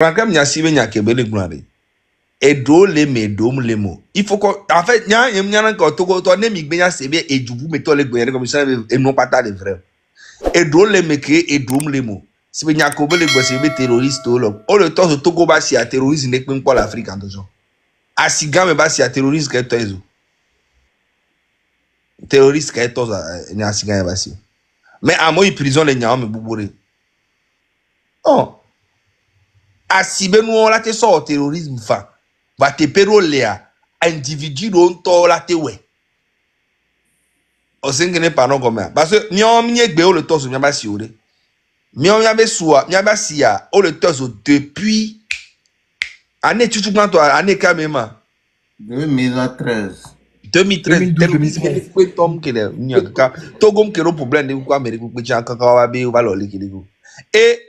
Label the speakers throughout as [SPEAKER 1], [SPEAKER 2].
[SPEAKER 1] Frankem nya sibe nya kebele glande. Et do le me dom le mo. Il faut qu'on en fait nya encore to to ne mi gbenya sebe et du vous mettons les gbenya comme ça et non pas ta de vrai. Et do le me ke et dom le mo. Sibe nya kobele gbo sebe terroriste o le temps to go ba si a terroriste ne kwen pour l'Afrique en toujours. Asiga me ba si a terroriste que tozo. Terroriste que tozo nya asiga ba si. Mais à moi prison les nya me bubure. Oh. Asibe nous la te so terrorisme fa. Va te perolea individu don to la te we. O sengene pardon comme ça. Parce que nyom nye gbe o le tozo nya ba si ore. Nyom nya be soa, nya ba si ya o le tozo depuis année tu plan toi année quand même
[SPEAKER 2] 2013.
[SPEAKER 1] 2013 ko tom kele nya ka to gom kero problème de ko Amerique ko cha ka wa be o ba lo le kele ko. Et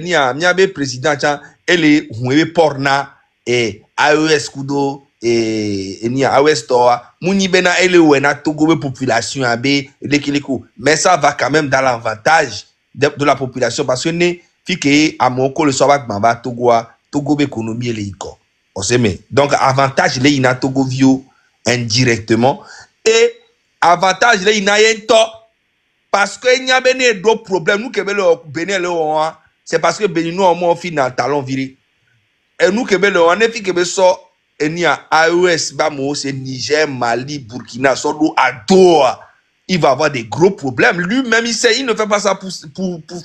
[SPEAKER 1] nia be président cha ele huwe porna et AES kudo et nia AES toa muni bena ele wena togo be population abe lekiliko mais ça va quand même dans l'avantage de la population parce que ne fike amoko le soba gbamba togo be économie ele iko on sait mais donc avantage le ina togo vio indirectement et avantage le ina yento parce que il y a bene do problème nous que bene le c'est parce que Benino a moins fin dans talon viré. Et nous que on est fi que so enia AES bamo c'est Niger, Mali, Burkina, Sodo Adoa. Il va avoir des gros problèmes. Lui-même il sait, il ne fait pas ça pour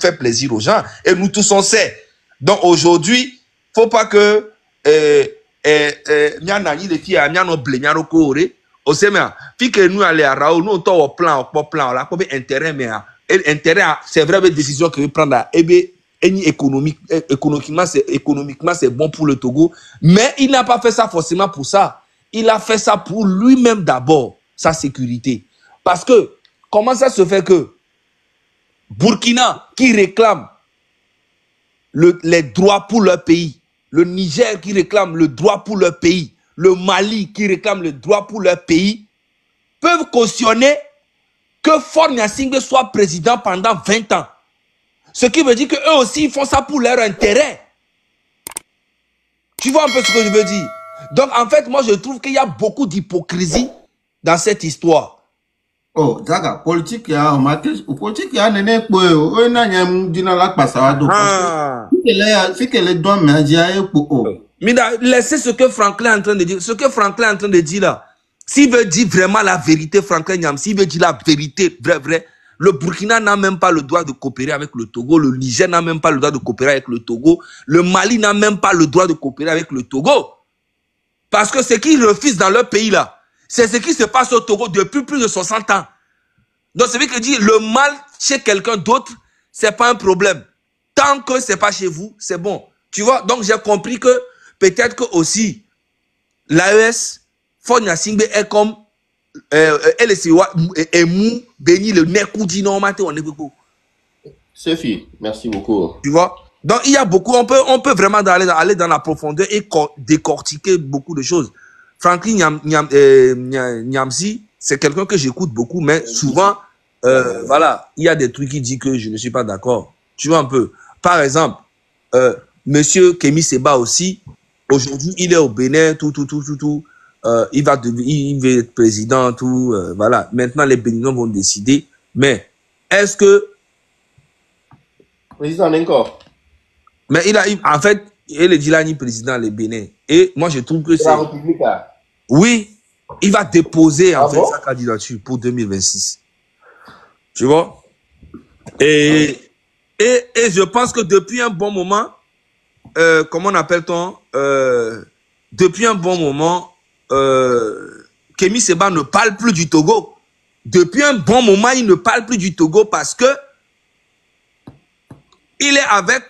[SPEAKER 1] faire plaisir aux gens. Et nous tous on sait. Donc aujourd'hui, faut pas que nya nani les filles nya no ble nya roko ore. O sait mais fi que nous aller à Rao nous to au plan là comme intérêt mais intérêt c'est vrai une décision que veut prendre économiquement c'est bon pour le Togo, mais il n'a pas fait ça forcément pour ça. Il a fait ça pour lui-même d'abord, sa sécurité. Parce que comment ça se fait que Burkina qui réclame les droits pour leur pays, le Niger qui réclame le droit pour leur pays, le Mali qui réclame le droit pour leur pays, peuvent cautionner que Faure Gnassingbé soit président pendant 20 ans. Ce qui veut dire qu'eux aussi, ils font ça pour leur intérêt. Tu vois un peu ce que je veux dire? Donc, en fait, moi, je trouve qu'il y a beaucoup d'hypocrisie dans cette histoire.
[SPEAKER 2] Oh, d'accord. Politique, il y a un matin. Politique, il y a un nez pour eux. On a un dîner là, pas ça. Donc, si que les doigts médias pour eux.
[SPEAKER 1] Mais laissez ce que Franklin est en train de dire. Ce que Franklin est en train de dire là. S'il veut dire vraiment la vérité, Franklin Nyam, s'il veut dire la vérité, vrai. Le Burkina n'a même pas le droit de coopérer avec le Togo. Le Niger n'a même pas le droit de coopérer avec le Togo. Le Mali n'a même pas le droit de coopérer avec le Togo. Parce que ce qu'ils refusent dans leur pays là, c'est ce qui se passe au Togo depuis plus de 60 ans. Donc, c'est vrai que dire le mal chez quelqu'un d'autre, c'est pas un problème. Tant que c'est pas chez vous, c'est bon. Tu vois, donc j'ai compris que peut-être que aussi l'AES, Faure Gnassingbé est comme elle est mou, béni le nekoudi non maté on est beaucoup.
[SPEAKER 3] Sophie, merci beaucoup.
[SPEAKER 1] Tu vois? Donc il y a beaucoup, on peut vraiment aller dans la profondeur et décortiquer beaucoup de choses. Franklin Nyamsi, c'est quelqu'un que j'écoute beaucoup, mais souvent, voilà, il y a des trucs qui disent que je ne suis pas d'accord. Tu vois un peu? Par exemple, Monsieur Kémy Séba aussi, aujourd'hui, il est au Bénin, tout. Il va être président, tout, voilà. Maintenant, les Béninois vont décider. Mais, est-ce que...
[SPEAKER 3] Président encore.
[SPEAKER 1] Mais en fait, il est Djilani président, les Bénin. Et moi, je trouve que c'est...
[SPEAKER 3] La République.
[SPEAKER 1] Oui, il va déposer, en fait, sa candidature pour 2026. Tu vois? Et je pense que depuis un bon moment, comment on appelle-t-on? Depuis un bon moment, Kémy Séba ne parle plus du Togo. Depuis un bon moment, il ne parle plus du Togo parce que il est avec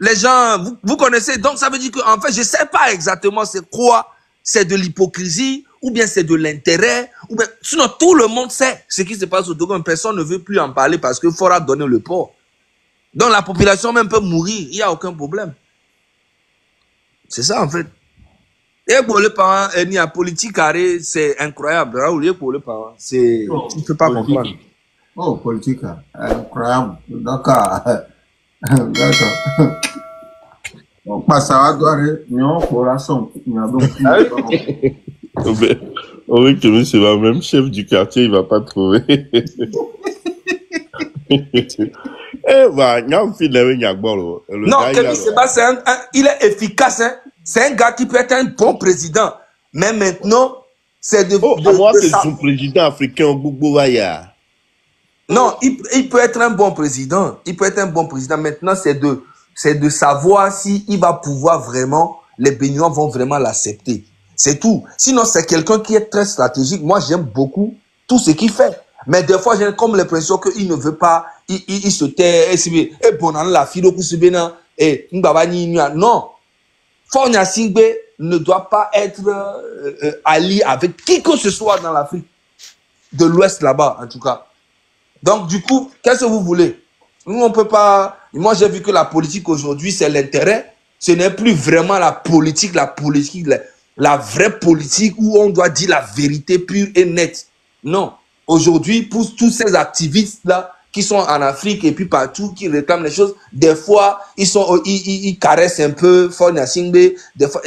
[SPEAKER 1] les gens, vous connaissez, donc ça veut dire que, en fait, je ne sais pas exactement c'est quoi, c'est de l'hypocrisie, ou bien c'est de l'intérêt, ou bien, sinon tout le monde sait ce qui se passe au Togo, personne ne veut plus en parler parce qu'il faudra donner le port. Donc la population même peut mourir, il n'y a aucun problème. C'est ça en fait. Et pour les parents, il y a politique carré, c'est incroyable. Raoul, pour les parents, c'est, tu ne peux pas comprendre.
[SPEAKER 2] Oh, politique, incroyable. D'accord. D'accord. passe à Douare, non, pour la somme.
[SPEAKER 3] Oui, que c'est le même chef du quartier, il va pas trouver. Non,
[SPEAKER 1] Kémy Séba, il est efficace. Hein? C'est un gars qui peut être un bon président. Mais maintenant, c'est de
[SPEAKER 3] moi, c'est son président africain au Boubouaya.
[SPEAKER 1] Non, il peut être un bon président. Il peut être un bon président. Maintenant, c'est de savoir si il va pouvoir vraiment, les Béninois vont vraiment l'accepter. C'est tout. Sinon, c'est quelqu'un qui est très stratégique. Moi, j'aime beaucoup tout ce qu'il fait. Mais des fois, j'ai comme l'impression qu'il ne veut pas, il se tait, et bon, la fille, non. Fornia Singbe ne doit pas être allié avec qui que ce soit dans l'Afrique de l'Ouest là-bas, en tout cas. Donc, du coup, qu'est-ce que vous voulez? Nous, on peut pas... Moi, j'ai vu que la politique aujourd'hui, c'est l'intérêt. Ce n'est plus vraiment la politique, la vraie politique où on doit dire la vérité pure et nette. Non. Aujourd'hui, pour tous ces activistes-là qui sont en Afrique et puis partout, qui réclament les choses, des fois, ils caressent un peu Fornia Singbe. Et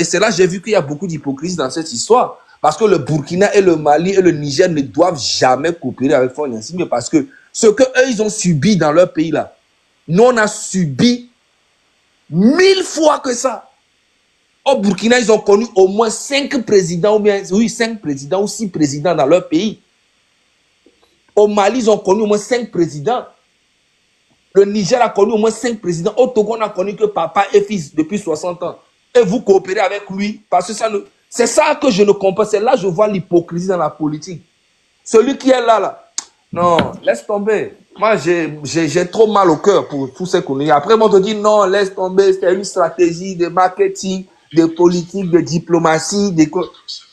[SPEAKER 1] c'est là j'ai vu qu'il y a beaucoup d'hypocrisie dans cette histoire. Parce que le Burkina et le Mali et le Niger ne doivent jamais coopérer avec Fornia Singbe parce que ce qu'eux, ils ont subi dans leur pays là, nous, on a subi 1000 fois que ça. Au Burkina, ils ont connu au moins 5 présidents, ou bien, oui, 5 présidents ou 6 présidents dans leur pays. Au Mali, ils ont connu au moins 5 présidents. Le Niger a connu au moins 5 présidents. Au Togo, on a connu que papa et fils depuis 60 ans. Et vous coopérez avec lui parce que ça ne... C'est ça que je ne comprends. C'est là que je vois l'hypocrisie dans la politique. Celui qui est là, non, laisse tomber. Moi, j'ai trop mal au cœur pour tous ces conneries. Après, on te dit non, laisse tomber. C'est une stratégie de marketing, de politique, de diplomatie,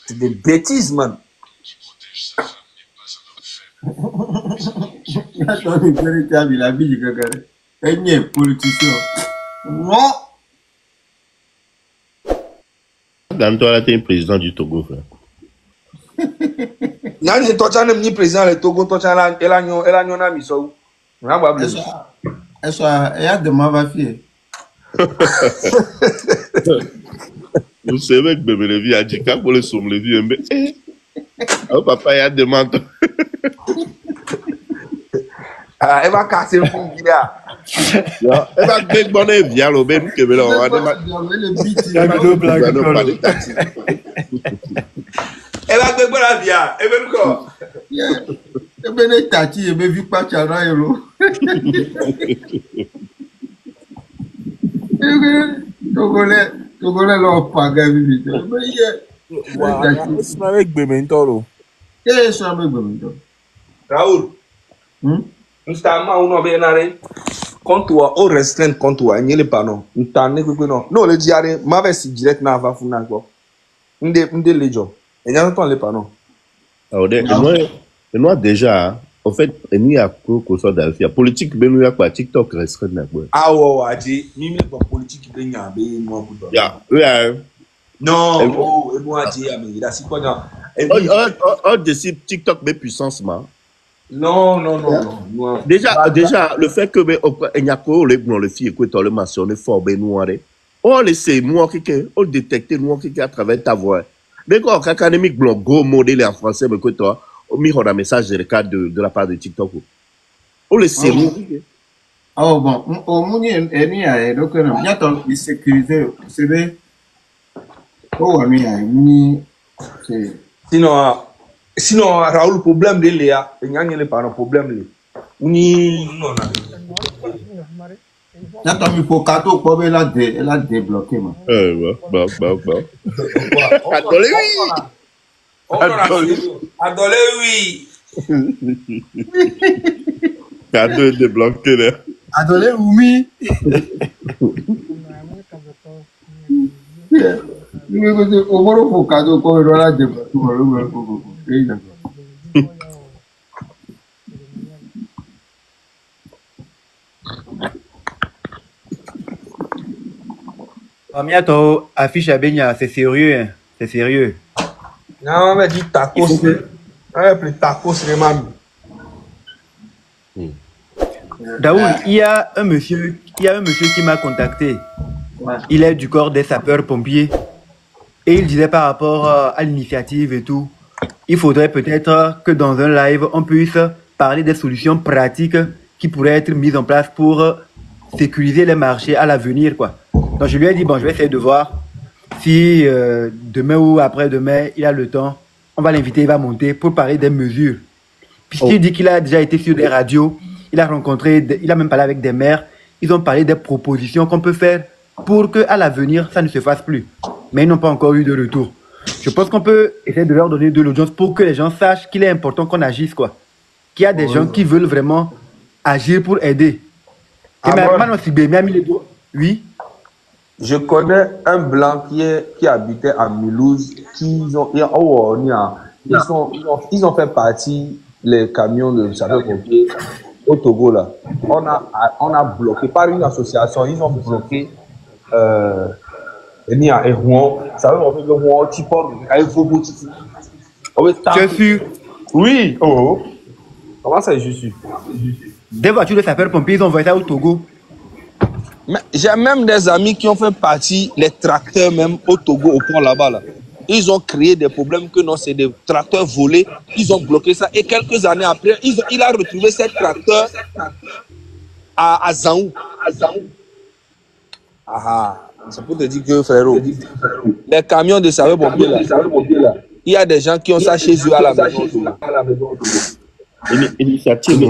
[SPEAKER 1] c'est des bêtises, man.
[SPEAKER 3] Dans toi, là, t'es un président du Togo, frère.
[SPEAKER 1] Nan je tocha nem ni président le Togo tocha la nyon na miso. Na ba blé.
[SPEAKER 2] Eso ya de ma va fier.
[SPEAKER 3] Vous savez que bébé le vie a dit quand pour le somme le vie mais oh papa ya demande.
[SPEAKER 1] Ah e va casser fou gida.
[SPEAKER 3] E va big bonne via lo ben que bela on va
[SPEAKER 1] Elle va faire la via. Elle veut quoi?
[SPEAKER 2] Elle veut tati. Elle veut vivre pas charaïro. Togolais l'ont pas gagné.
[SPEAKER 4] C'est avec Bementoro.
[SPEAKER 2] Qu'est-ce que c'est avec Bementoro?
[SPEAKER 1] Raoul. Instamment on a bien arrêté. Quand toi au restreint quand toi n'y est pas non. N'tane que non. Non le diarrhée. M'avait si direct na va funa quoi. M'de les gens. Et n'y a pas les panneaux.
[SPEAKER 3] Moi déjà, en fait, il y a quoi soit dans la politique, mais il y a quoi TikTok restreint là quoi.
[SPEAKER 1] Ah ouais, dit, mimi pas politique ben y a ben moi pour
[SPEAKER 3] toi.
[SPEAKER 1] Non, oh, et moi dit mais il a si quoi non.
[SPEAKER 3] Oh, décide TikTok mais puissance ma.
[SPEAKER 1] Non.
[SPEAKER 3] Déjà, le fait que il y a quoi le fille que tu le mentionné fort ben noir. On laisser moi qui on détecter moi qui à travers ta voix. Mais quand académique blog gros modèle en français mais que toi on mis un message de la part de TikTok. On le sait.
[SPEAKER 2] Oh bon, au moni eni a donc non, y a ton sécurité, c'est bien. Oh ami a ni
[SPEAKER 1] sinon Raoul problème de Léa, il y a les parents problème les. Ni non.
[SPEAKER 2] Y a ton micro cadeau pour elle a débloqué moi.
[SPEAKER 3] Bah.
[SPEAKER 1] Adolé oui.
[SPEAKER 3] Cadeau débloqué là.
[SPEAKER 2] Adolé oui. Au moins au cadeau pour elle a débloqué.
[SPEAKER 4] Bientôt, affiche à Benya, c'est sérieux, hein. C'est sérieux.
[SPEAKER 1] Non, mais dit tacos, plus tacos les mamies.
[SPEAKER 4] Daoud, il y a un monsieur qui m'a contacté. il est du corps des sapeurs-pompiers. Et il disait par rapport à l'initiative et tout, il faudrait peut-être que dans un live, on puisse parler des solutions pratiques qui pourraient être mises en place pour sécuriser les marchés à l'avenir, quoi. Donc je lui ai dit, bon, je vais essayer de voir si demain ou après-demain, il a le temps. On va l'inviter, il va monter pour parler des mesures. Puisqu'il dit qu'il a déjà été sur des radios, il a rencontré, il a même parlé avec des maires, ils ont parlé des propositions qu'on peut faire pour qu'à l'avenir, ça ne se fasse plus. Mais ils n'ont pas encore eu de retour. Je pense qu'on peut essayer de leur donner de l'audience pour que les gens sachent qu'il est important qu'on agisse, quoi. Qu'il y a des gens qui veulent vraiment agir pour aider. Oui.
[SPEAKER 1] Je connais un blanc qui habitait à Mulhouse, ils ont fait partie les camions de sapeurs-pompiers au Togo là. On a bloqué par une association, ils ont bloqué tu
[SPEAKER 4] es sûr?
[SPEAKER 1] Oui. Oh. Comment ça, je suis?
[SPEAKER 4] Des voitures de sapeurs-pompiers, ils ont envoyé ça au Togo.
[SPEAKER 1] J'ai même des amis qui ont fait partie, les tracteurs même au Togo, au pont là-bas. Là. Ils ont créé des problèmes que non, c'est des tracteurs volés. Ils ont bloqué ça. Et quelques années après, il a retrouvé ces tracteurs à Zaou. C'est pour te dire que, frérot, les camions de sapeurs-pompiers là, il y a des gens qui ont ça chez eux à la maison.
[SPEAKER 3] Initiative,